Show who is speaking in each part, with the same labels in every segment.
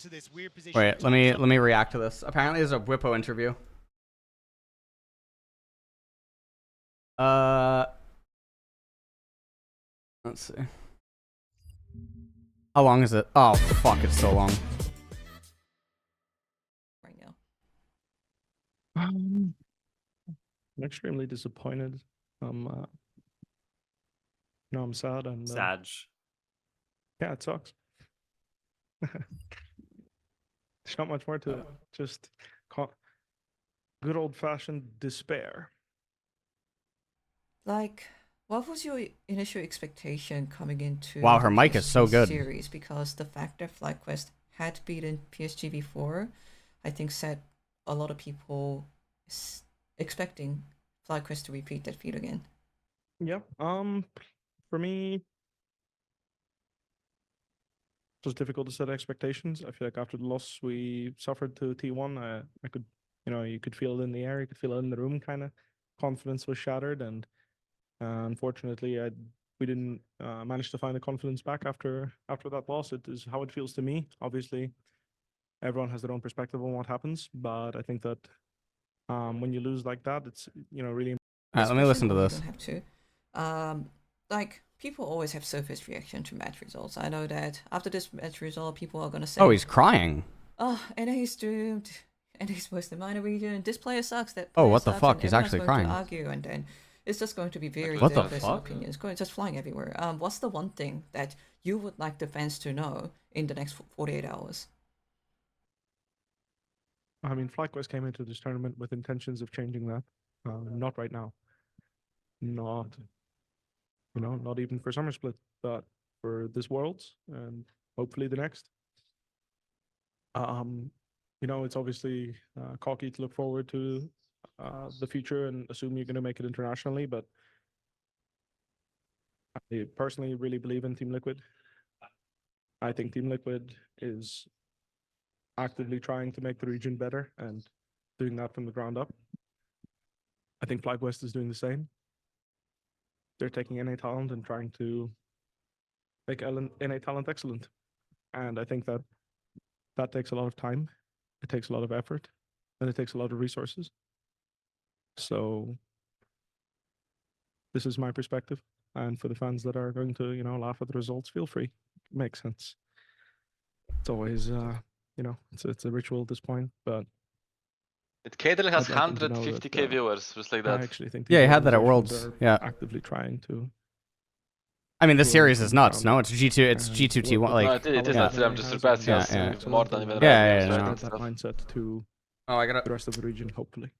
Speaker 1: into this weird position.
Speaker 2: Wait, let me react to this. Apparently, there's a Bwipo interview. Let's see. How long is it? Oh fuck, it's so long.
Speaker 3: Right now.
Speaker 4: I'm extremely disappointed. I'm sad and
Speaker 5: Sag.
Speaker 4: yeah, it sucks. There's not much more to it. Just good old-fashioned despair.
Speaker 3: Like, what was your initial expectation coming into
Speaker 2: Wow, her mic is so good.
Speaker 3: series? Because the fact that FlyQuest had beaten PSG before, I think set a lot of people expecting FlyQuest to repeat that feat again.
Speaker 4: Yeah. For me, it was difficult to set expectations. I feel like after the loss we suffered to T1, I could, you could feel it in the air, you could feel it in the room, kind of. Confidence was shattered, and unfortunately, we didn't manage to find the confidence back after that loss. It is how it feels to me. Obviously, everyone has their own perspective on what happens, but I think that when you lose like that, it's really.
Speaker 2: Alright, let me listen to this.
Speaker 3: You don't have to. Like, people always have surface reaction to match results. I know that after this match result, people are gonna say,
Speaker 2: Oh, he's crying.
Speaker 3: "Oh, NA's doomed. NA's worse than minor region. This player sucks. That
Speaker 2: Oh,
Speaker 3: player
Speaker 2: what the
Speaker 3: sucks,"
Speaker 2: fuck?
Speaker 3: and
Speaker 2: He's
Speaker 3: everyone's
Speaker 2: actually
Speaker 3: going
Speaker 2: crying.
Speaker 3: to argue, and then it's just going to be very
Speaker 2: What the
Speaker 3: personal
Speaker 2: fuck?
Speaker 3: opinions. Going just flying everywhere. What's the one thing that you would like the fans to know in the next 48 hours?
Speaker 4: I mean, FlyQuest came into this tournament with intentions of changing that. Not right now. Not, not even for Summer Split, but for this Worlds and hopefully the next. It's obviously cocky to look forward to the future and assume you're going to make it internationally, but I personally really believe in Team Liquid. I think Team Liquid is actively trying to make the region better and doing that from the ground up. I think FlyQuest is doing the same. They're taking NA talent and trying to make NA talent excellent. And I think that takes a lot of time, it takes a lot of effort, and it takes a lot of resources. So this is my perspective. And for the fans that are going to, laugh at the results, feel free. It makes sense. It's always, it's a ritual at this point, but
Speaker 5: Kadel has
Speaker 4: I'd like them to know
Speaker 5: 150k
Speaker 4: that,
Speaker 5: viewers, just like
Speaker 4: I
Speaker 5: that.
Speaker 4: actually think
Speaker 2: Yeah,
Speaker 4: these
Speaker 2: he had that at
Speaker 4: organizations
Speaker 2: Worlds.
Speaker 4: are
Speaker 2: Yeah.
Speaker 4: actively trying to.
Speaker 2: I mean, this
Speaker 4: Well,
Speaker 2: series is
Speaker 4: from
Speaker 2: nuts.
Speaker 4: ground
Speaker 2: No,
Speaker 4: up.
Speaker 2: it's G2. It's
Speaker 4: And
Speaker 2: G2 T1.
Speaker 4: work
Speaker 5: No,
Speaker 2: Like,
Speaker 5: it is
Speaker 2: yeah.
Speaker 5: not. I'm just surprised he
Speaker 2: Yeah,
Speaker 5: has
Speaker 2: yeah.
Speaker 5: more than even
Speaker 2: Yeah,
Speaker 5: Ryan,
Speaker 2: yeah,
Speaker 5: right,
Speaker 2: no.
Speaker 5: and
Speaker 4: that
Speaker 5: stuff.
Speaker 4: mindset to
Speaker 2: Oh, I
Speaker 4: the
Speaker 2: gotta.
Speaker 4: rest of the region, hopefully.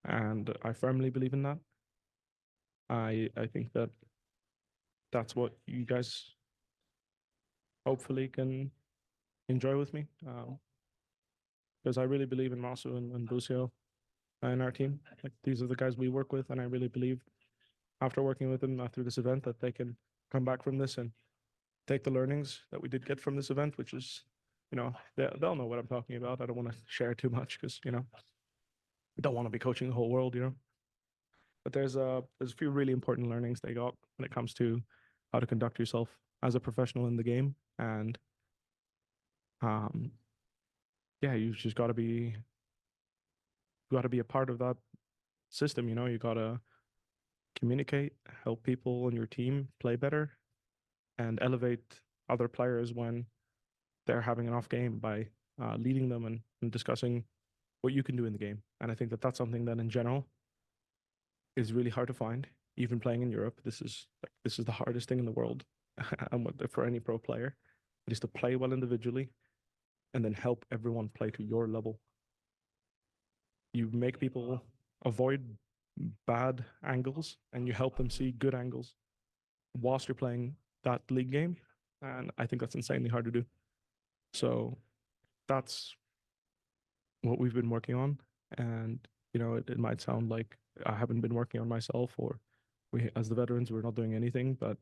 Speaker 4: And I firmly believe in that. I think that that's what you guys hopefully can enjoy with me. Because I really believe in Masu and Lucio and our team. Like, these are the guys we work with, and I really believe after working with them through this event that they can come back from this and take the learnings that we did get from this event, which is, they'll know what I'm talking about. I don't want to share too much because, I don't want to be coaching the whole world, But there's a few really important learnings they got when it comes to how to conduct yourself as a professional in the game. And yeah, you've just got to be a part of that system. You got to communicate, help people on your team play better, and elevate other players when they're having an off game by leading them and discussing what you can do in the game. And I think that that's something that in general is really hard to find. Even playing in Europe, this is the hardest thing in the world, and for any pro player, it is to play well individually, and then help everyone play to your level. You make people avoid bad angles, and you help them see good angles whilst you're playing that league game. And I think that's insanely hard to do. So that's what we've been working on. And, it might sound like I haven't been working on myself, or we, as the veterans, we're not doing anything. But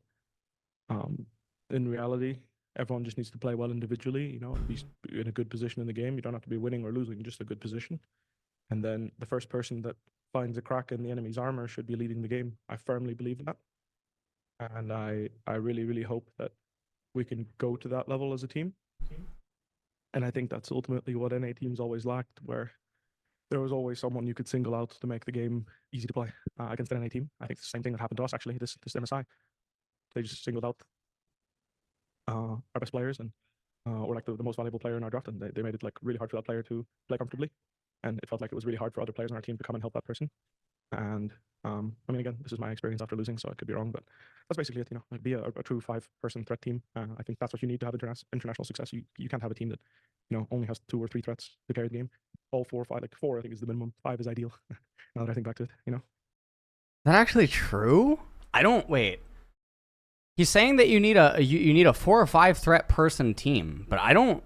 Speaker 4: in reality, everyone just needs to play well individually, and be in a good position in the game. You don't have to be winning or losing, just a good position. And then the first person that finds a crack in the enemy's armor should be leading the game. I firmly believe in that. And I really, really hope that we can go to that level as a team. And I think that's ultimately what NA teams always lacked, where there was always someone you could single out to make the game easy to play against an NA team. I think it's the same thing that happened to us, actually, this MSI. They just singled out our best players and or like the most valuable player in our draft, and they made it like really hard for that player to play comfortably. And it felt like it was really hard for other players on our team to come and help that person. And I mean, again, this is my experience after losing, so I could be wrong, but that's basically it. Like be a true 5-person threat team. I think that's what you need to have international success. You can't have a team that only has 2 or 3 threats to carry the game. All 4 or 5, like 4, I think is the minimum. 5 is ideal. Now that I think back to it,
Speaker 2: Is that actually true? I don't wait. He's saying that you need a 4 or 5 threat person team, but I don't.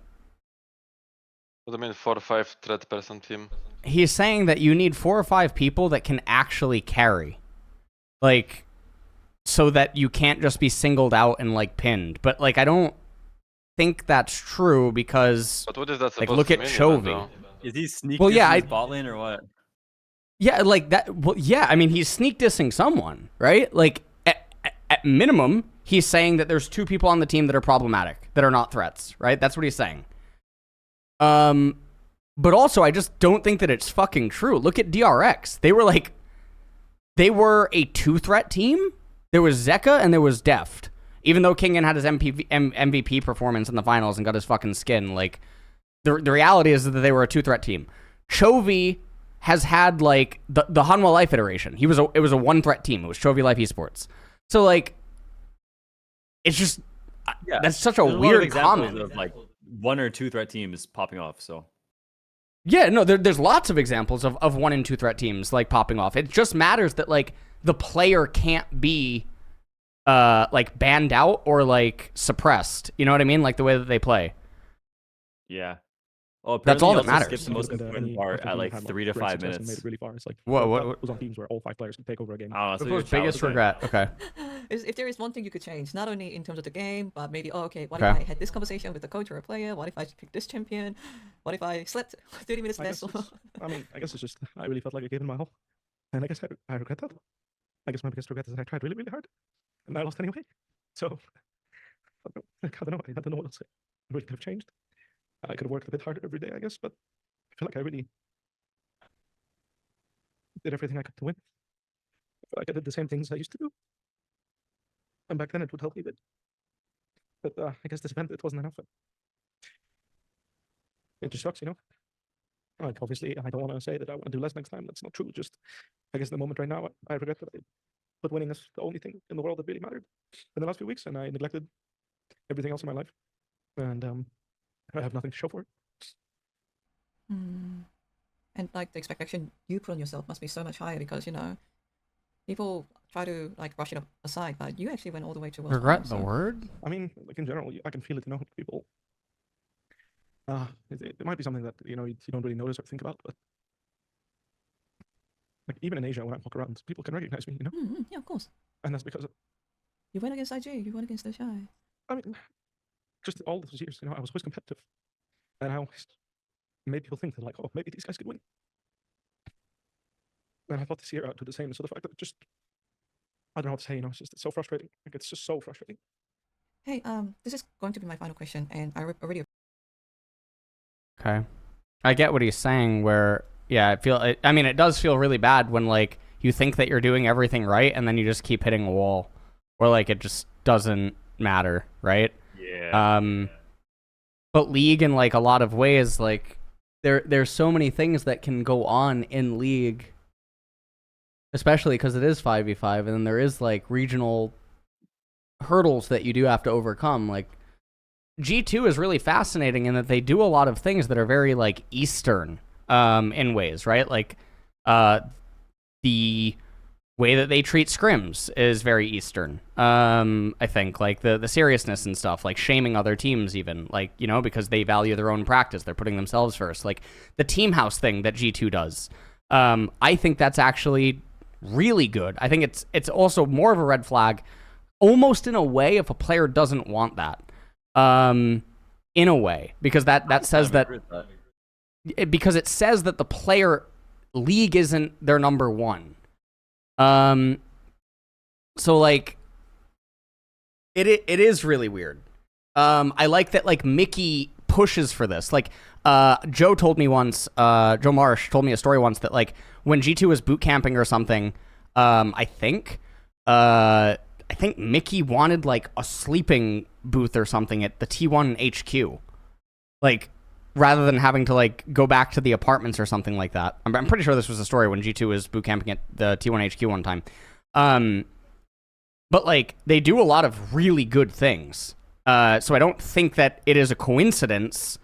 Speaker 5: What do you mean 4 or 5 threat person team?
Speaker 2: He's saying that you need 4 or 5 people that can actually carry, like, so that you can't just be singled out and like pinned. But like, I don't think that's true because
Speaker 5: But what is that supposed
Speaker 2: like, look
Speaker 5: to
Speaker 2: at
Speaker 5: mean?
Speaker 2: Chovy.
Speaker 1: Is he sneak
Speaker 2: Well, yeah,
Speaker 1: dissing bot lane or what?
Speaker 2: Yeah, like that. Well, yeah, I mean, he's sneak dissing someone, right? Like, at minimum, he's saying that there's 2 people on the team that are problematic, that are not threats, right? That's what he's saying. But also, I just don't think that it's fucking true. Look at DRX. They were a 2-threat team. There was Zeka and there was Deft. Even though Kang had his MVP performance in the finals and got his fucking skin, like, the reality is that they were a 2-threat team. Chovy has had like the Hanwha Life iteration. It was a 1-threat team. It was Chovy Life Esports. So like, it's just that's such a weird comment.
Speaker 1: Of like 1 or 2 threat teams popping off. So
Speaker 2: yeah, no, there's lots of examples of 1 and 2 threat teams like popping off. It just matters that like the player can't be like banned out or like suppressed. You know what I mean? Like the way that they play.
Speaker 1: yeah. Oh,
Speaker 2: That's all that
Speaker 1: apparently he also
Speaker 2: matters.
Speaker 1: skipped the most important part at like 3 to 5 minutes.
Speaker 4: Made it really far. It's like
Speaker 2: What
Speaker 4: was on teams where all 5 players could take over a game.
Speaker 1: I don't know,
Speaker 2: What was biggest regret? Okay.
Speaker 3: If there is one thing you could change, not only in terms of the game, but maybe, what if
Speaker 2: Okay.
Speaker 3: I had this conversation with the coach or a player? What if I picked this champion? What if I slept 30 minutes
Speaker 4: I
Speaker 3: less?
Speaker 4: guess I guess it's just I really felt like I gave it my all, and I guess I regret that. I guess my biggest regret is that I tried really, really hard, and I lost anyway. So I don't know. I don't know what else I really could have changed. I could have worked a bit harder every day, I guess, but I feel like I really did everything I could to win. I feel like I did the same things I used to do, and back then it would help me a bit. But I guess this event, it wasn't enough. It just sucks, Like, obviously, I don't want to say that I want to do less next time. That's not true. Just, I guess, in the moment right now, I regret that I put winning as the only thing in the world that really mattered in the last few weeks, and I neglected everything else in my life. And I have nothing to show for it.
Speaker 3: And like the expectation you put on yourself must be so much higher because people try to like brush it aside, but you actually went all the way to
Speaker 2: Regret the word?
Speaker 4: I mean, like in general, I can feel it. People. It might be something that you don't really notice or think about, but like even in Asia, when I walk around, people can recognize me.
Speaker 3: Yeah, of course.
Speaker 4: And that's because
Speaker 3: You went against IG. You went against the Shy.
Speaker 4: I mean, just all those years, I was always competitive, and I always made people think that like, oh, maybe these guys could win. And I thought this year I'd do the same. So the fact that I don't know what to say. It's so frustrating. Like it's just so frustrating.
Speaker 3: Hey, this is going to be my final question, and I already.
Speaker 2: Okay. I get what he's saying where, yeah, it does feel really bad when, like, you think that you're doing everything right and then you just keep hitting a wall. Or, like, it just doesn't matter, right?
Speaker 1: Yeah.
Speaker 2: But League, in, like, a lot of ways, like, there's so many things that can go on in League. Especially because it is 5v5, and then there is, like, regional hurdles that you do have to overcome. Like, G2 is really fascinating in that they do a lot of things that are very like Eastern in ways, right? Like the way that they treat scrims is very Eastern. I think like the seriousness and stuff, like shaming other teams even, like, because they value their own practice, they're putting themselves first. Like the team house thing that G2 does. I think that's actually really good. I think it's also more of a red flag almost in a way if a player doesn't want that. In a way, because that says that because it says that the player League isn't their number one. So like it is really weird. I like that like Mickey pushes for this. Like, Joe told me once, Joe Marsh told me a story once that, like, when G2 was boot camping or something, I think Mickey wanted, like, a sleeping booth or something at the T1 HQ. Like, rather than having to, like, go back to the apartments or something like that. I'm pretty sure this was a story when G2 was boot camping at the T1 HQ one time. But, like, they do a lot of really good things. So I don't think that it is a coincidence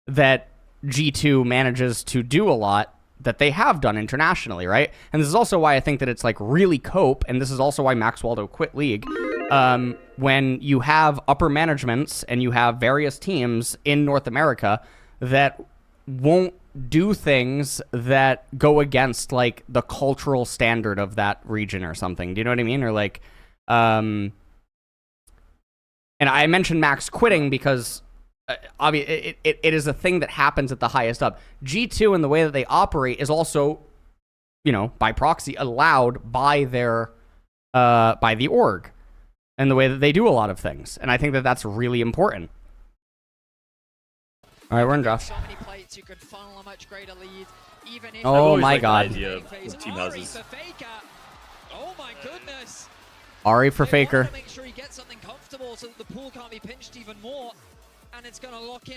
Speaker 2: that G2 manages to do a lot that they have done internationally, right? And this is also why I think that it's, like, really cope, and this is also why Max Waldo quit League. When you have upper managements and you have various teams in North America that won't do things that go against, like, the cultural standard of that region or something. Do you know what I mean? Or, like, and I mentioned Max quitting because it is a thing that happens at the highest up. G2 and the way that they operate is also, you know, by proxy allowed by their by the org and the way that they do a lot of things. And I think that that's really important. All right, we're in draft.
Speaker 6: So many plates, you could funnel a much greater lead, even if
Speaker 2: Oh my God.
Speaker 1: Idea of team houses.
Speaker 6: Oh my goodness.
Speaker 2: Ari for
Speaker 6: They want
Speaker 2: Faker.
Speaker 6: to make sure he gets something comfortable so that the pool can't be pinched even more, and it's going to lock in.